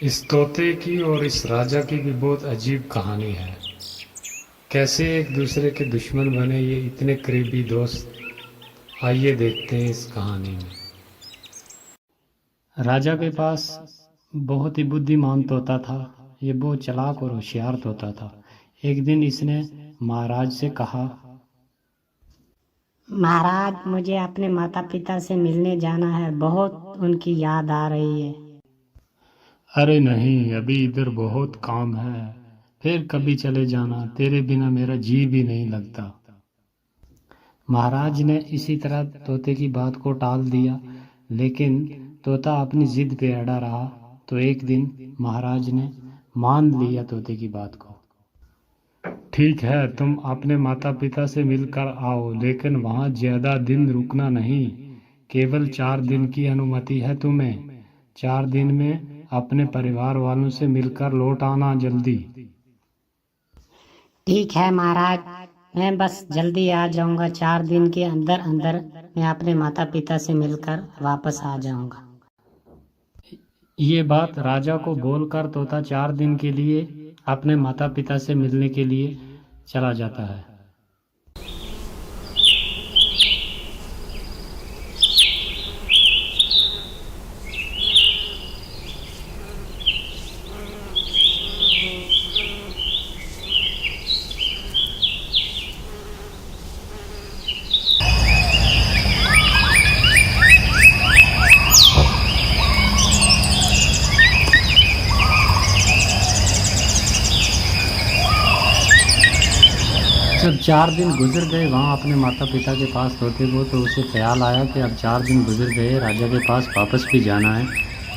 इस तोते की और इस राजा की भी बहुत अजीब कहानी है। कैसे एक दूसरे के दुश्मन बने ये इतने करीबी दोस्त। आइए देखते हैं इस कहानी में। राजा के पास बहुत ही बुद्धिमान तोता था। ये बहुत चालाक और होशियार तोता था। एक दिन इसने महाराज से कहा, महाराज, मुझे अपने माता पिता से मिलने जाना है। बहुत उनकी याद आ रही है। अरे नहीं, अभी इधर बहुत काम है, फिर कभी चले जाना, तेरे बिना मेरा जी भी नहीं लगता। महाराज ने इसी तरह तोते की बात को टाल दिया, लेकिन तोता अपनी जिद पे अड़ा रहा। तो एक दिन महाराज ने मान लिया तोते की बात को। ठीक है, तुम अपने माता पिता से मिलकर आओ, लेकिन वहाँ ज्यादा दिन रुकना नहीं। केवल 4 दिन की अनुमति है तुम्हें। 4 दिन में अपने परिवार वालों से मिलकर लौट आना जल्दी। ठीक है महाराज, मैं बस जल्दी आ जाऊंगा। 4 दिन के अंदर अंदर मैं अपने माता पिता से मिलकर वापस आ जाऊंगा। ये बात राजा को बोलकर तोता 4 दिन के लिए अपने माता पिता से मिलने के लिए चला जाता है। जब 4 दिन गुजर गए वहाँ अपने माता पिता के पास तोते को, तो उसे ख्याल आया कि अब 4 दिन गुजर गए, राजा के पास वापस भी जाना है,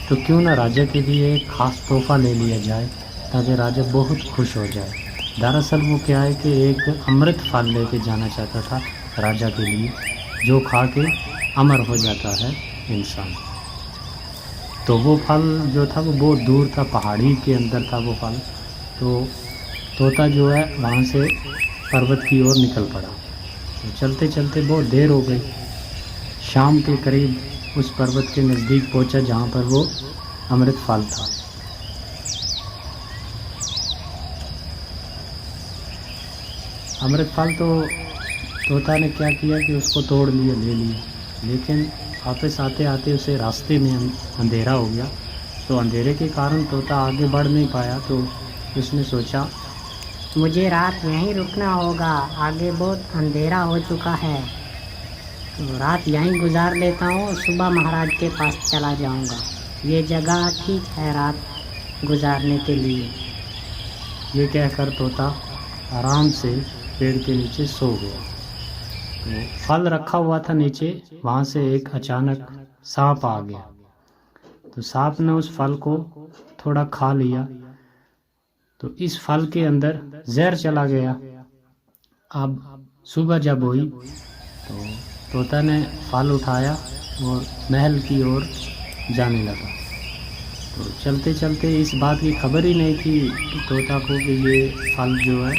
तो क्यों ना राजा के लिए एक ख़ास तोहफा ले लिया जाए ताकि राजा बहुत खुश हो जाए। दरअसल वो क्या है कि एक अमृत फल लेके जाना चाहता था राजा के लिए, जो खा के अमर हो जाता है इंसान। तो वो फल जो था वो बहुत दूर था, पहाड़ी के अंदर था वो फल। तो तोता जो है वहाँ से पर्वत की ओर निकल पड़ा। तो चलते चलते बहुत देर हो गई। शाम के करीब उस पर्वत के नज़दीक पहुंचा जहाँ पर वो अमृत फल था। अमृत फल तो तोता ने क्या किया कि उसको तोड़ लिया, ले लिया, लेकिन वापस आते आते उसे रास्ते में अंधेरा हो गया। तो अंधेरे के कारण तोता आगे बढ़ नहीं पाया। तो उसने सोचा, मुझे रात यहीं रुकना होगा, आगे बहुत अंधेरा हो चुका है। तो रात यहीं गुजार लेता हूँ, सुबह महाराज के पास चला जाऊंगा। ये जगह ठीक है रात गुजारने के लिए। ये कहकर तोता आराम से पेड़ के नीचे सो गया। तो फल रखा हुआ था नीचे, वहाँ से एक अचानक सांप आ गया। तो सांप ने उस फल को थोड़ा खा लिया। तो इस फल के अंदर जहर चला गया। अब सुबह जब हुई तो तोता ने फल उठाया और महल की ओर जाने लगा। तो चलते चलते इस बात की खबर ही नहीं थी तोता को कि ये फल जो है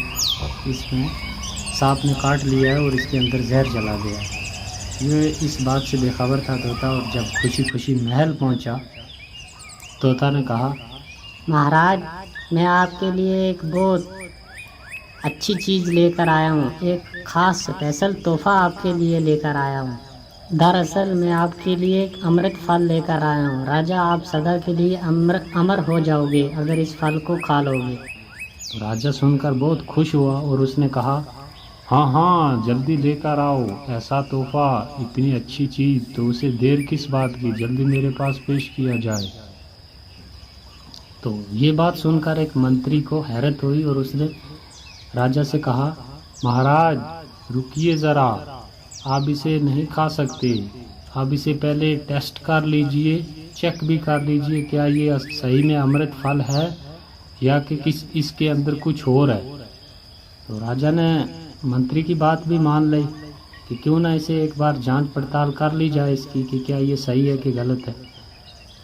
इसमें सांप ने काट लिया है और इसके अंदर जहर चला गया। ये इस बात से बेखबर था तोता। और जब खुशी खुशी महल पहुंचा, तोता ने कहा, महाराज, मैं आपके लिए एक बहुत अच्छी चीज़ लेकर आया हूँ। एक ख़ास स्पेशल तोहफा आपके लिए लेकर आया हूँ। दरअसल मैं आपके लिए एक अमृत फल लेकर आया हूँ। राजा, आप सदा के लिए अमर हो जाओगे अगर इस फल को खा लोगे। तो राजा सुनकर बहुत खुश हुआ और उसने कहा, हाँ हाँ, जल्दी लेकर आओ ऐसा तोहफा, इतनी अच्छी चीज़, तो उसे देर किस बात की, जल्दी मेरे पास पेश किया जाए। तो ये बात सुनकर एक मंत्री को हैरत हुई और उसने राजा से कहा, महाराज रुकिए ज़रा, आप इसे नहीं खा सकते। आप इसे पहले टेस्ट कर लीजिए, चेक भी कर लीजिए क्या ये सही में अमृत फल है या कि किस इसके अंदर कुछ और है। तो राजा ने मंत्री की बात भी मान ली कि क्यों ना इसे एक बार जांच पड़ताल कर ली जाए इसकी कि क्या ये सही है कि गलत है।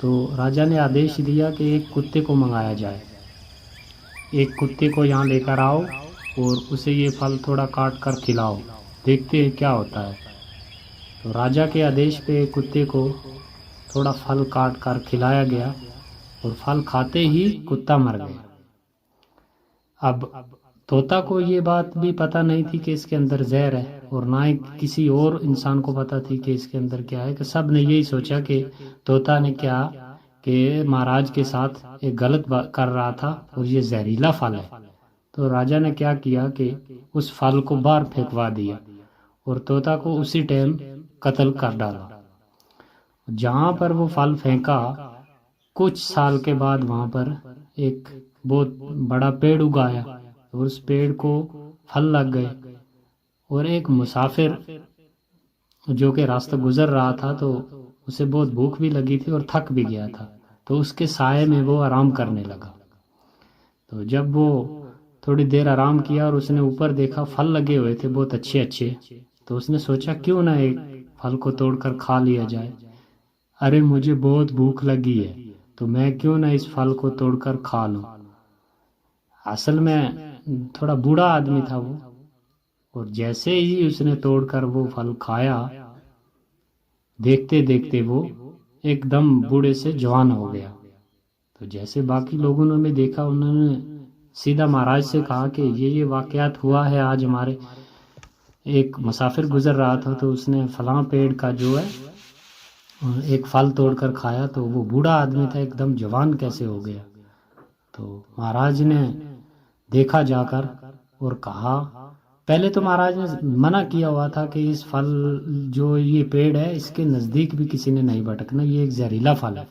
तो राजा ने आदेश दिया कि एक कुत्ते को मंगाया जाए। एक कुत्ते को यहाँ लेकर आओ और उसे ये फल थोड़ा काट कर खिलाओ, देखते हैं क्या होता है। तो राजा के आदेश पे एक कुत्ते को थोड़ा फल काट कर खिलाया गया। और फल खाते ही कुत्ता मर गया। अब तोता को ये बात भी पता नहीं थी कि इसके अंदर जहर है, और ना ही किसी और इंसान को पता थी कि इसके अंदर क्या है। कि सब ने यही सोचा कि तोता ने क्या कि महाराज के साथ एक गलत कर रहा था और ये जहरीला फल है। तो राजा ने क्या किया कि उस फल को बाहर फेंकवा दिया और तोता को उसी टाइम कत्ल कर डाला। जहाँ पर वो फल फेंका, कुछ साल के बाद वहाँ पर एक बहुत बड़ा पेड़ उगाया और उस पेड़ को फल लग गए। और एक मुसाफिर जो कि रास्ता गुजर रहा था, तो उसे बहुत भूख भी लगी थी और थक भी गया था, तो उसके साये में वो आराम करने लगा। तो जब वो थोड़ी देर आराम किया और उसने ऊपर देखा, फल लगे हुए थे बहुत अच्छे अच्छे, तो उसने सोचा क्यों ना एक फल को तोड़कर खा लिया जाए। अरे मुझे बहुत भूख लगी है, तो मैं क्यों ना इस फल को तोड़कर खा लूं। असल में थोड़ा बूढ़ा आदमी था वो, और जैसे ही उसने तोड़कर वो फल खाया, देखते देखते वो एकदम बूढ़े से जवान हो गया। तो जैसे बाकी लोगों ने भी देखा, उन्होंने सीधा महाराज से कहा कि ये वाकयात हुआ है आज हमारे। एक मुसाफिर गुजर रहा था, तो उसने फलां पेड़ का जो है एक फल तोड़कर खाया, तो वो बूढ़ा आदमी था एकदम जवान कैसे हो गया। तो महाराज ने देखा जाकर और कहा, पहले तो महाराज ने मना किया हुआ था कि इस फल जो ये पेड़ है इसके नज़दीक भी किसी ने नहीं भटकना, ये एक जहरीला फल है,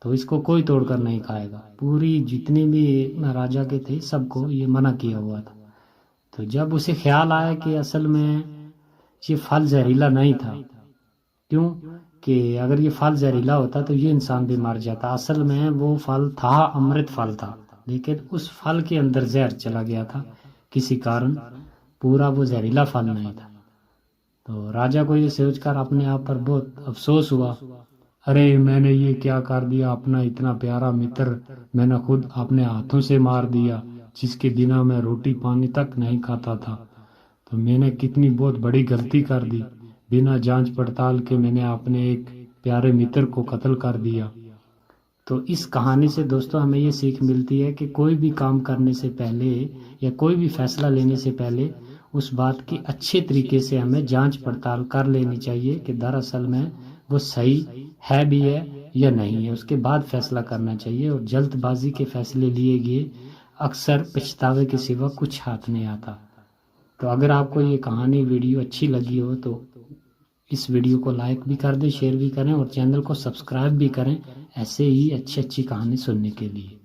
तो इसको कोई तोड़कर नहीं खाएगा। पूरी जितनी भी राजा के थे सबको ये मना किया हुआ था। तो जब उसे ख्याल आया कि असल में ये फल जहरीला नहीं था, क्यों कि अगर ये फल जहरीला होता तो ये इंसान भी मर जाता। असल में वो फल था अमृत फल था, लेकिन उस फल के अंदर जहर चला गया था किसी कारण, पूरा वो जहरीला फल नहीं था। तो राजा को ये सोचकर अपने आप पर बहुत अफसोस हुआ। अरे मैंने ये क्या कर दिया, अपना इतना प्यारा मित्र मैंने खुद अपने हाथों से मार दिया, जिसके बिना मैं रोटी पानी तक नहीं खाता था। तो मैंने कितनी बहुत बड़ी गलती कर दी, बिना जांच पड़ताल के मैंने अपने एक प्यारे मित्र को कत्ल कर दिया। तो इस कहानी से दोस्तों हमें ये सीख मिलती है कि कोई भी काम करने से पहले या कोई भी फैसला लेने से पहले उस बात की अच्छे तरीके से हमें जांच पड़ताल कर लेनी चाहिए कि दरअसल में वो सही है भी है या नहीं है, उसके बाद फैसला करना चाहिए। और जल्दबाजी के फैसले लिए गए अक्सर पछतावे के सिवा कुछ हाथ नहीं आता। तो अगर आपको ये कहानी वीडियो अच्छी लगी हो तो इस वीडियो को लाइक भी कर दें, शेयर भी करें और चैनल को सब्सक्राइब भी करें ऐसे ही अच्छी अच्छी कहानी सुनने के लिए।